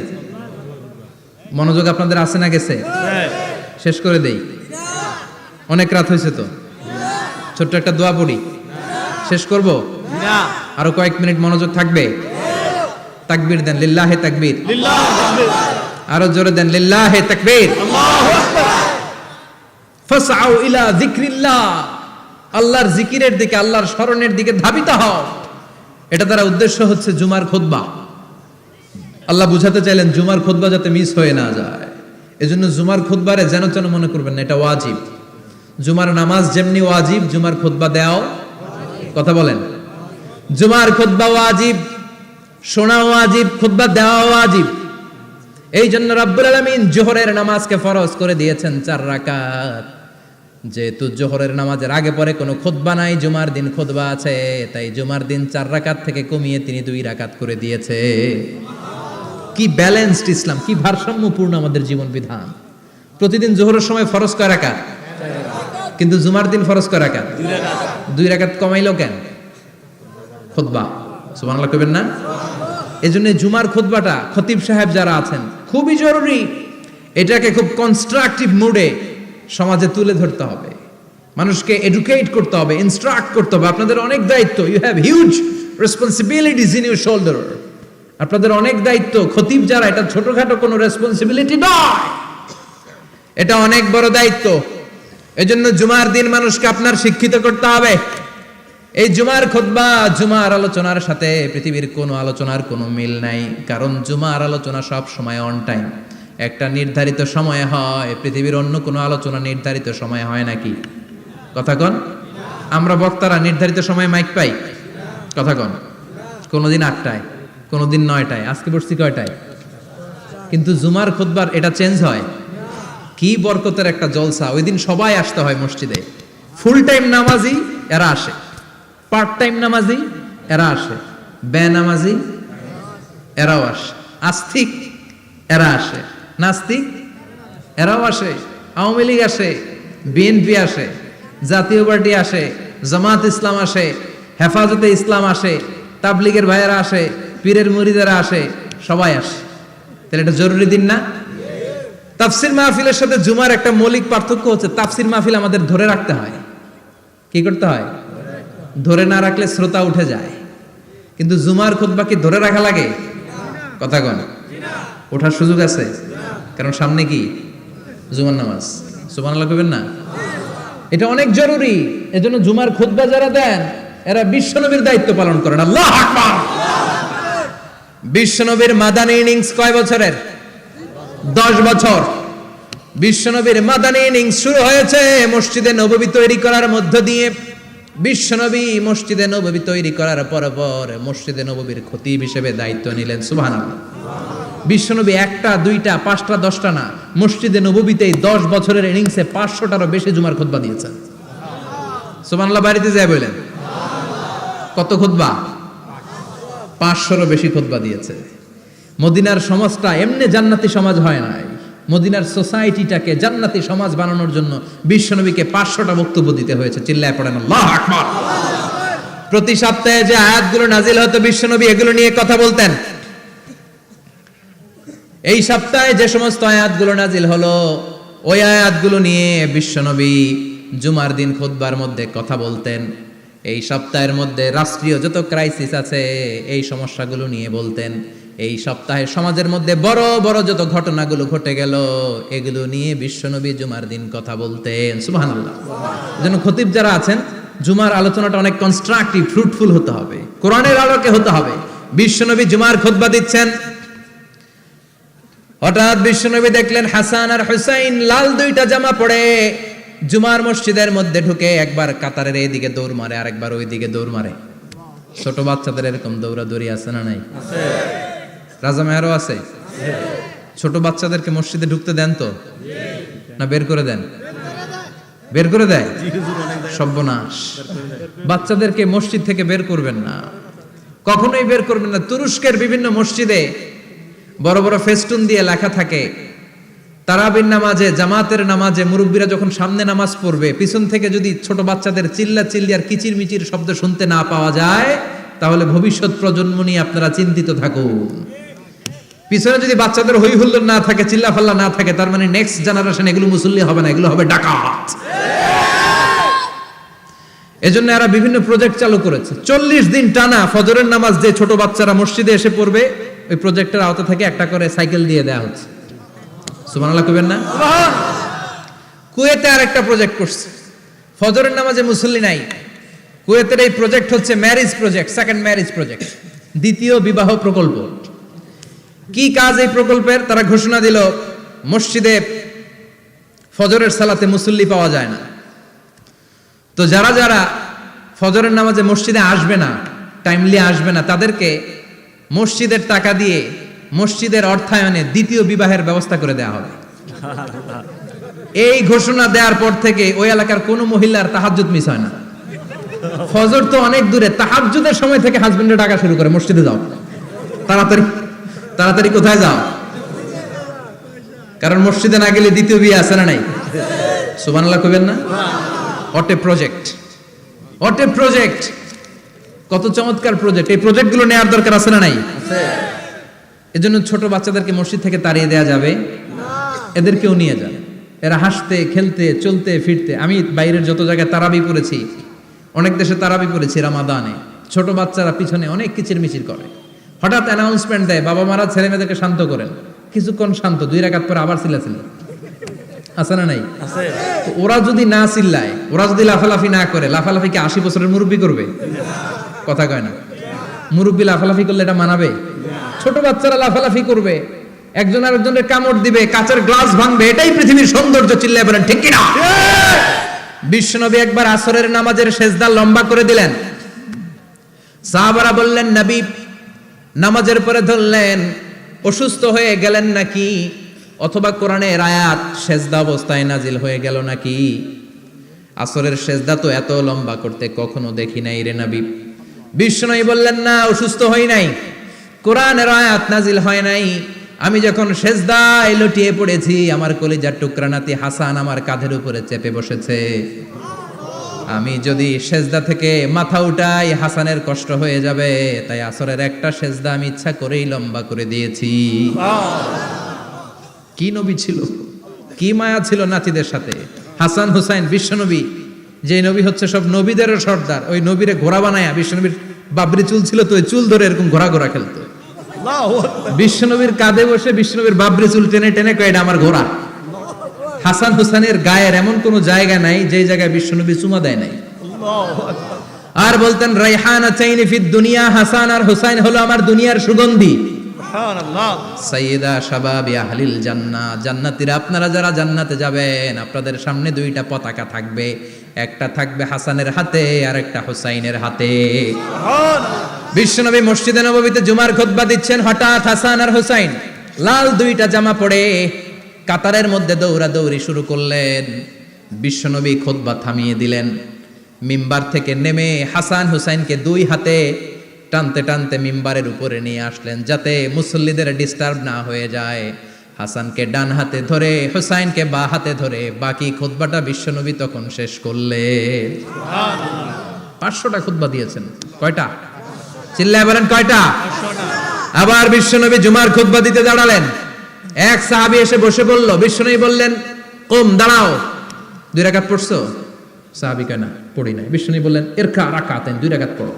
মনোযোগ আপনাদের আছে না গেছে? শেষ করে দেই, অনেক রাত হয়েছে তো। ছোট্ট একটা দোয়া পড়ি, শেষ করব? না। আরো কয়েক মিনিট মনোযোগ থাকবে? তাকবীর দেন, লিল্লাহে তাকবীর। লিল্লাহ তাকবীর। আরো জোরে দেন, লিল্লাহে তাকবীর। আল্লাহু আকবার। ফাসআউ ইলা যিকরিল্লাহ, আল্লাহর জিকিরের দিকে, আল্লাহর স্মরণের দিকে ধাবিত হও। এটা দ্বারা উদ্দেশ্য হচ্ছে জুমার খুতবা। আল্লাহ বুঝাতে চাইলেন জুমার খুতবা যাতে মিস হয়ে না যায়, এজন্য জুমার খুতবারে যেন যেন মনে করবেন না, এটা ওয়াজিব। জুমার নামাজ যেমনি ওয়াজিব, জুমার খুতবা দেওয়াও, কথা বলেন, জুমার খুতবা ওয়াজিব, শোনা ওয়াজিব, খুতবা দেওয়া ওয়াজিব। এই জন্য রাব্বুল আলামিন জোহরের নামাজকে ফরজ করে দিয়েছেন 4 রাকাত। যেহেতু জোহরের নামাজের আগে পরে কোনো খুতবা নাই, জুমার দিন খুতবা আছে, তাই জুমার দিন 4 রাকাত থেকে কমিয়ে তিনি 2 রাকাত করে দিয়েছে। কি ব্যালেন্সড ইসলাম, কি ভারসাম্যপূর্ণ আমাদের জীবন বিধান। প্রতিদিন জোহরের সময় ফরজ কয় রাকাত, কিন্তু জুমার দিন ফরজ কয় রাকাত? 2 রাকাত কমাইলো কেন? খুতবা, সুবহানাল্লাহ কইবেন না? এজন্য জুমার খুতবাটা খতিব সাহেব যারা আছেন খুবই জরুরি। এটাকে খুব কনস্ট্রাকটিভ মুডে সমাজে তুলে ধরতে হবে, মানুষকে এডুকেট করতে হবে, ইনস্ট্রাক্ট করতে হবে। আপনাদের অনেক দায়িত্ব, you have huge responsibilities in your shoulder. আপনাদের অনেক দায়িত্ব। খতিব যারা, এটা ছোটখাটো কোনো রেসপন্সিবিলিটি নয়, এটা অনেক বড় দায়িত্ব। এজন্য জুমার দিন মানুষকে আপনার শিক্ষিত করতে হবে। এই জুমার খুতবা, জুমার আলোচনার সাথে পৃথিবীর কোনো আলোচনার কোনো মিল নাই, কারণ জুমার আলোচনা সব সময় অন টাইম, একটা নির্ধারিত সময় হয়। পৃথিবীর অন্য কোনো আলোচনা নির্ধারিত সময় হয় নাকি? কথা কন। আমরা বক্তারা নির্ধারিত সময়ে মাইক পাই? কথা কন। কোনোদিন 8টায়, কোনোদিন 9টায়, আজকে বসছি কয়টায়? কিন্তু জুমার খুতবার এটা চেঞ্জ হয়। কি বরকতের একটা জলসা! ওই দিন সবাই আসতে হয় মসজিদে। ফুল টাইম নামাজি এরা আসে, পার্ট টাইম নামাজি এরা আসে, বেনামাজি এরাও আসে, আস্তিক এরা আসে, নাস্তিক এরাও আসে, আওয়ামী লীগ আসে, বিএনপি আসে, জাতীয় পার্টি আসে, জামাত ইসলাম আসে, হেফাজতে ইসলাম আসে, তাবলীগের ভাইয়েরা আসে, পীরের মুরিদেরা আসে, সবাই আসে। তাহলে এটা জরুরি দিন না? তাফসির মাহফিলের সাথে জুমার একটা মৌলিক পার্থক্য হচ্ছে, তাফসির মাহফিল আমাদের ধরে রাখতে হয়। কি করতে হয়? ধরে না রাখলে শ্রোতা উঠে যায়। কিন্তু জুমার খুতবা কি ধরে রাখা লাগে? কথা কন, ওঠার সুযোগ আছে? কারণ সামনে কি জুমার নামাজ। সুবহানাল্লাহ কইবেন না? এটা অনেক জরুরি। এজন্য জুমার খুতবা যারা দেন এরা বিশ্বনবীর দায়িত্ব পালন করেন। আল্লাহু আকবার। বিশ্বনবীর মাদানী ইনিংস কয় বছরের? 10 বছর। বিশ্বনবীর মাদানী ইনিংস শুরু হয়েছে মসজিদে নববী তৈরি করার মধ্য দিয়ে। বিশ্বনবী মসজিদে নববী তৈরি করার পর মসজিদে নববীর খতিব হিসেবে দায়িত্ব নিলেন। সুবহানাল্লাহ। বিশ্বনবী একটা, দুইটা, পাঁচটা, 10টা না, মসজিদে নববীতেই 10 বছরের ইনিংসে 500টারও বেশি জুমার খুতবা দিয়েছেন। সুবহানাল্লাহ। বাড়িতে যায় বলেন কত খুতবা? 500রও বেশি খুতবা দিয়েছে। মদিনার সমাজটা এমনি জান্নাতি সমাজ হয় নাই। মদিনার সোসাইটিটাকে জান্নাতি সমাজ বানানোর জন্য বিশ্বনবীকে 500টা বক্তব্য দিতে হয়েছে। চিল্লায় পড়েন আল্লাহু আকবার। প্রতি সপ্তাহে যে আয়াতগুলো নাজিল হতো বিশ্বনবী এগুলো নিয়ে কথা বলতেন। এই সপ্তাহে যে সমস্ত আয়াতগুলো নাজিল হলো ওই আয়াতগুলো নিয়ে বিশ্বনবী জুমার দিন খুতবার মধ্যে কথা বলতেন। এই সপ্তাহের মধ্যে রাষ্ট্রীয় যত ক্রাইসিস আছে এই সমস্যাগুলো নিয়ে বলতেন। এই সপ্তাহে সমাজের মধ্যে বড় বড় যত ঘটনাগুলো ঘটে গেল এগুলো নিয়ে বিশ্বনবী জুমার দিন কথা বলতেন। সুবহানাল্লাহ। এজন্য খতিব যারা আছেন জুমার আলোচনাটা অনেক কনস্ট্রাকটিভ, ফ্রুটফুল হতে হবে, কোরআনের আলোকে হতে হবে। বিশ্বনবী জুমার খুতবা দিচ্ছেন, হঠাৎ বিশ্বনবী দেখলেন হাসান আর হুসাইন লাল 2টা জামা পরে জুমার মসজিদের মধ্যে ঢুকে একবার কাতারের এইদিকে দৌড় মারে, আরেকবার ওইদিকে দৌড় মারে। ছোট বাচ্চাদের এরকম দৌড়াদৌড়ি আছে না নাই? রাজা মেয়ারও আছে। ছোট বাচ্চাদেরকে মসজিদে ঢুকতে দেন তো না বের করে দেন? বের করে দেয়। সর্বনাশ। বাচ্চাদেরকে মসজিদ থেকে বের করবেন না, কখনোই বের করবেন না। তুরস্কের বিভিন্ন মসজিদে বড় বড় ফেস্টুন দিয়ে লেখা থাকে তারাবির নামাজে, জামাতের নামাজে মুরব্বীরা যখন সামনে নামাজ পড়বে পিছন থেকে যদি ছোট বাচ্চাদের চিল্লা চিল্লি আর কিচির মিচির শব্দ শুনতে না পাওয়া যায় তাহলে ভবিষ্যৎ প্রজন্ম নিয়ে আপনারা চিন্তিত থাকুন। পিছনে যদি বাচ্চাদের হই হুল্লোড় না থাকে, চিল্লা ফাল্লা না থাকে, তার মানে নেক্সট জেনারেশন এগুলো মুসল্লি হবে না, এগুলো হবে ডাকাত। এজন্য এরা বিভিন্ন প্রজেক্ট চালু করেছে। 40 দিন টানা ফজরের নামাজ যে ছোট বাচ্চারা মসজিদে এসে পড়বে ওই প্রজেক্টের আওতা থেকে একটা করে সাইকেল দিয়ে দেওয়া হচ্ছে। সুবহানাল্লাহ কইবেন না? কুয়েতে আরেকটা প্রজেক্ট করছে, ফজরের নামাজে মুসল্লি নাই। কুয়েতের এই প্রজেক্ট হচ্ছে marriage project, second marriage project, দ্বিতীয় বিবাহ প্রকল্প। কি কাজ এই প্রকল্পের? তারা ঘোষণা দিল মসজিদে ফজরের সালাতে মুসল্লি পাওয়া যায় না, তো যারা যারা ফজরের নামাজে মসজিদে আসবে না, টাইমলি আসবে না, তাদেরকে মসজিদের টাকা দিয়ে মসজিদের অর্থায়নে দ্বিতীয় বিবাহের ব্যবস্থা করে দেওয়া হবে। এই ঘোষণা দেওয়ার পর থেকে ওই এলাকার কোনো মহিলার তাহাজ্জুদ মিস হয় না। ফজর তো অনেক দূরে, তাহাজ্জুদের সময় থেকে হাজবেন্ডের ডাকা শুরু করে মসজিদে যাও, তাড়াতাড়ি তাড়াতাড়ি কোথায় যাও, কারণ মসজিদে না গেলে দ্বিতীয় বিয়ে আছে না নাই? সুবহানাল্লাহ কইবেন না? What a project, what a project, কত চমৎকার প্রজেক্ট। এই প্রজেক্টগুলো নেওয়ার দরকার আছে না নাই? এজন্য ছোট বাচ্চাদেরকে মসজিদ থেকে তাড়িয়ে দেওয়া যাবে না, এদেরকেও নিয়ে যান। এরা হাসতে খেলতে চলতে ফিরতে, আমি বাইরের যত জায়গায় তারাবি পড়েছি, অনেক দেশে তারাবি পড়েছি রামাদানে, ছোট বাচ্চারা পিছনে অনেক কিচির মিচির করে। হঠাৎ অ্যানাউন্সমেন্ট দেয় বাবা মারা ছেলে মেয়েদেরকে শান্ত করেন, কিছুক্ষণ শান্ত, 2 রাকাত পরে আবার চিল্লাচিল্লি, আছে না নাই? ওরা যদি না চিল্লায়, ওরা যদি লাফালাফি না করে, লাফালাফি কি 80 বছরের মুরব্বি করবে? কথা কয় না। মুরব্বি লাফালাফি করলে এটা মানাবে? ছোট বাচ্চারা লাফালাফি করবে, একজন আরেকজনের কামড় দিবে, কাঁচের গ্লাস ভাঙবে, এটাই পৃথিবীর সৌন্দর্য। চিল্লায় বলেন ঠিক কিনা? বিশ্বনবী একবার আসরের নামাজের সেজদা লম্বা করে দিলেন। সাহাবারা বললেন নবী নামাজের পরে ধরলেন, অসুস্থ হয়ে গেলেন নাকি, অথবা কোরআনের আয়াত সেজদা অবস্থায় নাজিল হয়ে গেল নাকি? আসরের সেজদা তো এত লম্বা করতে কখনো দেখি নাই রে নবী। বিশ্বনবী বললেন না, অসুস্থ হই নাই, কোরআনের আয়াত নাজিল হয় নাই, আমি যখন সেজদায় লুটিয়ে পড়েছি আমার কলিজার টুকরা নাতি হাসান আমার কাঁধের উপরে চেপে বসেছে। আমি যদি সেজদা থেকে মাথা উঠাই হাসানের কষ্ট হয়ে যাবে, তাই আসরের একটা সেজদা আমি ইচ্ছা করেই লম্বা করে দিয়েছি। কি নবী ছিল, কি মায়া ছিল নাতিদের সাথে। হাসান হুসাইন বিশ্বনবী, যে নবী হচ্ছে সব নবীদেরও সর্দার, ওই নবীরে ঘোড়া বানায়া, বিশ্বনবীর বাবরি চুল ছিল তো ওই চুল ধরে এরকম ঘোড়া ঘোড়া খেলতো। বিশ্বনবীর কাঁধে বসে বিশ্বনবীর বাবরি চুল টেনে টেনে কয় এটা আমার ঘোড়া। হাসান হুসাইনের গায়ের এমন কোন জায়গা নাই যে জায়গায় বিশ্বনবী চুমা দেয় নাই। আর বলতেন রাইহানাতাইনি ফিদ দুনিয়া, হাসান আর হুসাইন হলো আমার দুনিয়ার সুগন্ধি। সুবহানাল্লাহ। সাইয়্যিদা শাবাবি আহলিল জান্নাহ, জান্নাতীরা আপনারা যারা জান্নাতে যাবেন আপনাদের সামনে দুইটা পতাকা থাকবে, একটা থাকবে হাসানের হাতে আর একটা হুসাইনের হাতে। বিশ্বনবী মসজিদে নববীতে জুমার খুতবা দিচ্ছেন, হঠাৎ হাসান আর হুসাইন লাল দুইটা জামা পরে কাতারের মধ্যে দৌড়াদৌড়ি শুরু করলেন। বিশ্বনবী খুতবা থামিয়ে দিলেন, মিম্বার থেকে নেমে হাসান হুসাইনকে দুই হাতে টানতে টানতে মিম্বারের উপরে নিয়ে আসলেন যাতে মুসল্লিদের ডিস্টার্ব না হয়ে যায়। হাসানকে ডান হাতে ধরে হুসাইনকে বা হাতে ধরে বাকি খুতবাটা বিশ্বনবী তখন শেষ করলেন। 500টা খুতবা দিয়েছেন। কয়টা? চিল্লায় বলেন কয়টা? আবার বিশ্বনবী জুমার খুতবা দিতে দাঁড়ালেন। এক সাহাবী এসে বসে বলল, বিশ্বনবী বললেন কম, দাঁড়াও। 2 রাকাত পড়ছো? সাহাবী কয় না, পড়ি নাই। বিশ্বনবী বললেন ইরকা রাকাতাইন, 2 রাকাত পড়ো।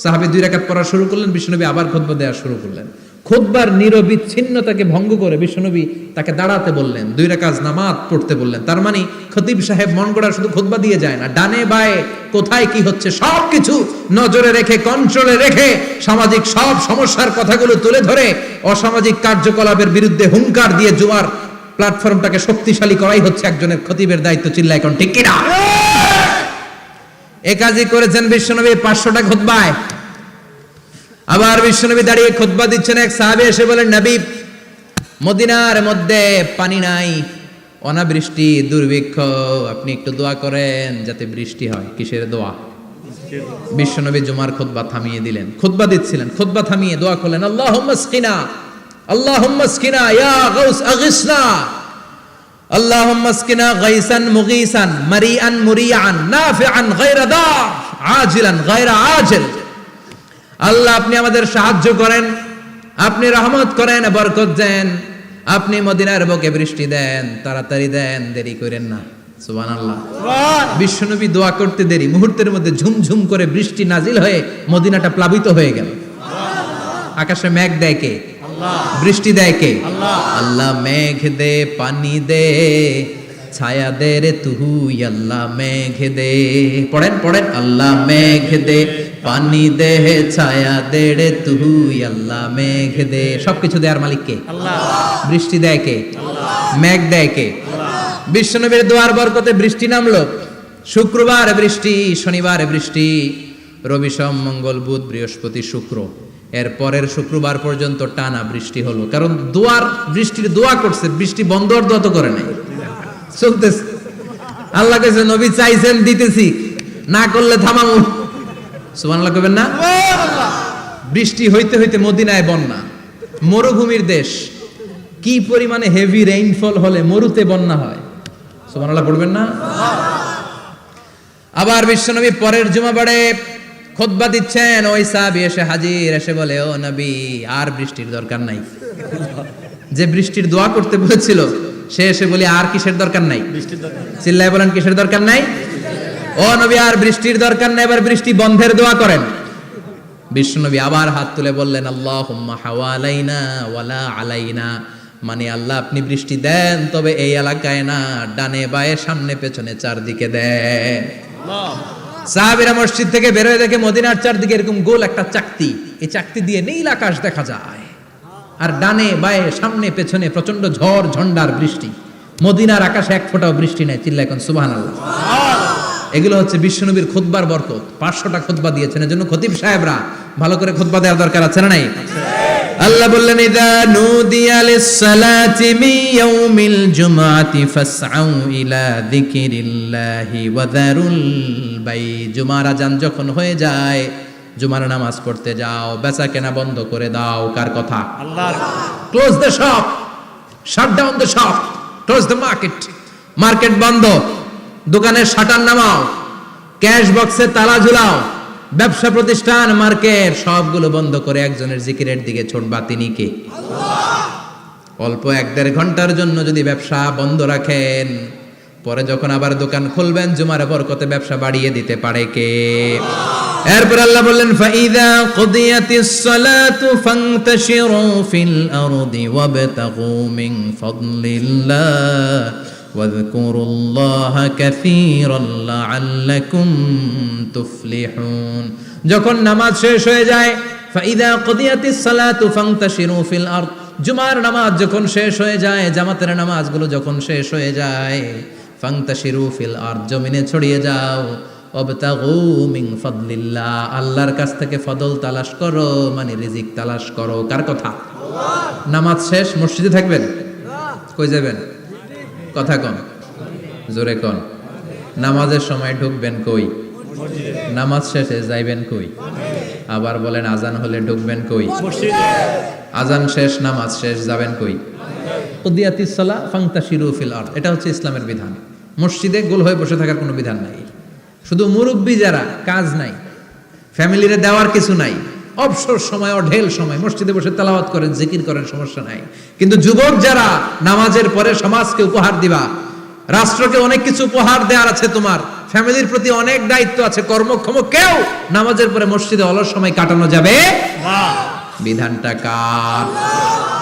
সাহাবী 2 রাকাত পড়া শুরু করলেন, বিশ্বনবী আবার খুতবা দেওয়া শুরু করলেন। খুতবার নিরবিচ্ছিন্নতাকে ভঙ্গ করে বিশ্বনবী তাকে দাঁড়াতে বললেন, 2 রাকাত নামাজ পড়তে বললেন। তার মানে খতিব সাহেব মন গড়া শুধু খুতবা দিয়ে যায় না, ডানে বায়ে কোথায় কি হচ্ছে সবকিছু নজরে রেখে, কন্ট্রোলে রেখে সামাজিক সব সমস্যার কথাগুলো তুলে ধরে অসামাজিক কার্যকলাপের বিরুদ্ধে হুঙ্কার দিয়ে জুমার প্ল্যাটফর্মটাকে শক্তিশালী করাই হচ্ছে একজনের খতিবের দায়িত্ব। চিল্লায় এখন ঠিক কিনা? এ কাজই করেছেন বিশ্বনবী 500টা খুতবায়। আবার বিশ্বনবী দাঁড়িয়ে খুতবা দিচ্ছেন, এক সাহাবী এসে বলেন, নবী মদিনার মধ্যে পানি নাই, অনাবৃষ্টি, দুর্ভিক্ষ, আপনি একটু দোয়া করেন যাতে বৃষ্টি হয়। কিসের দোয়া? বিশ্বনবী জুমার খুতবা থামিয়ে দিলেন, খুতবা দিচ্ছিলেন, খুতবা থামিয়ে দোয়া করলেন, আল্লাহুম্মা আসকিনা, আল্লাহুম্মা আসকিনা ইয়া গাউস আগিসনা, আল্লাহুম্মা আসকিনা গাইসান মুগীসান মারিআন মুরিআন নাফিআন গায়রা দার আজিলান গায়রা আজিল। আল্লাহ আপনি আমাদের সাহায্য করেন, আপনি রহমত করেন, বরকত দেন, আপনি মদিনার বুকে বৃষ্টি দেন, তাড়াতাড়ি দেন, দেরি করেন না। সুবহানাল্লাহ। বিশ্বনবী দোয়া করতে দেরি, মুহূর্তের মধ্যে ঝুমঝুম করে বৃষ্টি নাজিল হয়ে মদিনাটা প্লাবিত হয়ে গেল। আকাশে মেঘ দেয় কে? বৃষ্টি দেয় কে? আল্লাহ মেঘ দে, পানি দে, ছায়া দে রে তুই, আল্লাহ মেঘ দে। পড়েন পড়েন, আল্লাহ মেঘ দে, পানি দে, ছায়া দে রে তুই, আল্লাহ মেঘ দে। সবকিছু দেয়ার মালিক কে? আল্লাহ। বৃষ্টি দেয় কে? আল্লাহ। মেঘ দেয় কে? বিশ্বনবীর দোয়ার বরকতে বৃষ্টি নামলো। শুক্রবার বৃষ্টি, শনিবার বৃষ্টি, রবি সোম মঙ্গল বুধ বৃহস্পতি শুক্র, এর পরের শুক্রবার পর্যন্ত টানা বৃষ্টি হলো। কারণ দোয়ার বৃষ্টির দোয়া করছে, বৃষ্টি বন্ধ আর দোয়া তো করে নাই, চলতেছে। আল্লাহ কাছে নবী চাইছেন, দিতেছি, না করলে থামাবো। সুবহানাল্লাহ কইবেন না? বৃষ্টি হইতে হইতে মদিনায় বন্যা, মরুভূমির দেশ, কি পরিমাণে হেভি রেইনফল হলে মরুতে বন্যা হয়। সুবহানাল্লাহ পড়বেন না? আবার বিশ্বনবী পরের জুমাবারে খুতবা দিচ্ছেন, ওই সাহাবী এসে হাজির, এসে বলে, ও নবী আর বৃষ্টির দরকার নাই। যে বৃষ্টির দোয়া করতে বলেছিল সে এসে বলি আর কিসের দরকার নাই? চিল্লায় বলেন কিসের দরকার নাই? ও নবী আর বৃষ্টির দরকার নাই, এবার বৃষ্টি বন্ধের দোয়া করেন। বিশ্বনবী আবার হাত তুলে বললেন, আল্লাহুম্মা হাওয়ালাইনা ওয়ালা আলাইনা, মানে আল্লাহ আপনি বৃষ্টি দেন, তবে এই এলাকায় না, ডানে বায়ে সামনে পেছনে চারদিকে দেন। সাহাবীরা মসজিদ থেকে বের হয়ে দেখে মদিনার চারদিকে এরকম গোল একটা চাকতি, এই চাকতি দিয়ে নীল আকাশ দেখা যায়, আর ডানে বায়ে সামনে পেছনে প্রচন্ড ঝড় ঝন্ডার বৃষ্টি। মদিনার আকাশে এক ফোঁটাও বৃষ্টি নাই। চিল্লায় এখন সুবহানাল্লাহ। এগুলো হচ্ছে বিশ্বনবীর খুতবার বরকত। 500টা খুতবা দিয়েছেন, এজন্য খতিব সাহেবরা ভালো করে খুতবা দেওয়ার দরকার আছে না নাই? আল্লাহ বললেন, ইযা নুদিয়া লিস-সালাতি মিন ইয়াউমিল জুমআতি ফাসআউ ইলা যিকিরিল্লাহি ওয়া যারুল বাই। জুমার আযান যখন হয়ে যায়, জুমার নামাজ পড়তে যাও, বেচা কেনা বন্ধ করে দাও। কার কথা? আল্লাহর। Close the shop, shut down the shop, close the market. Market বন্ধ, দোকানের শাটার নামাও, ক্যাশ বক্সে তালা ঝুলাও, ব্যবসা প্রতিষ্ঠান মার্কেট সবগুলো বন্ধ করে একজনের জিকিরের দিকে ছোটবা, তিনি কে? অল্প 1-1.5 ঘন্টার জন্য যদি ব্যবসা বন্ধ রাখেন, পরে যখন আবার দোকান খুলবেন জুমার বরকতে ব্যবসা বাড়িয়ে দিতে পারে কে? এরপর আল্লাহ বললেন ফাইদা কুদিয়াতিস সালাতু ফান্তাশিরু ফিল আরদি ওয়াবতাগু মিন ফাদলিল্লাহ ওয়াযকুরুল্লাহা কাসীরান লাআল্লাকুম তুফলিহুন। যখন নামাজ শেষ হয়ে যায়, ফাইদা কুদিয়াতিস সালাতু ফান্তাশিরু ফিল আরদ, জুমার নামাজ যখন শেষ হয়ে যায়, জামাতের নামাজগুলো যখন শেষ হয়ে যায়, ফান্তাশিরু ফিল আরদ, জমিনে ছড়িয়ে যাও, ওয়াবতাগু মিন ফাদলিল্লাহ, আল্লাহর কাছ থেকে ফদল তালাশ করো, মানে রিজিক তালাশ করো। কার কথা? নামাজ শেষ মসজিদে থাকবেন? কই যাবেন? কথা কন, জোরে কন। নামাজের সময় ঢুকবেন কই? নামাজ শেষে যাইবেন কই? আবার বলেন আজান হলে ঢুকবেন কই? আজান শেষ, নামাজ শেষ, যাবেন কই? কুদিয়াতিস সালাহ ফান্তাশিরু ফিল আরদ, এটা হচ্ছে ইসলামের বিধান। মসজিদে গোল হয়ে বসে থাকার কোনো বিধান নাই। শুধু মুরব্বী যারা, কাজ নাই, ফ্যামিলিরে দেওয়ার কিছু নাই, অবসর সময় অঢেল সময় মসজিদে বসে তেলাওয়াত করেন, জিকির করেন, সমস্যা নাই। কিন্তু যুবক যারা, নামাজের পরে সমাজকে উপহার দিবা, রাষ্ট্রকে অনেক কিছু উপহার দেওয়ার আছে, তোমার ফ্যামিলির প্রতি অনেক দায়িত্ব আছে, কর্মক্ষম কেউ নামাজের পরে মসজিদে অলস সময় কাটানো যাবে? বিধানটা কার?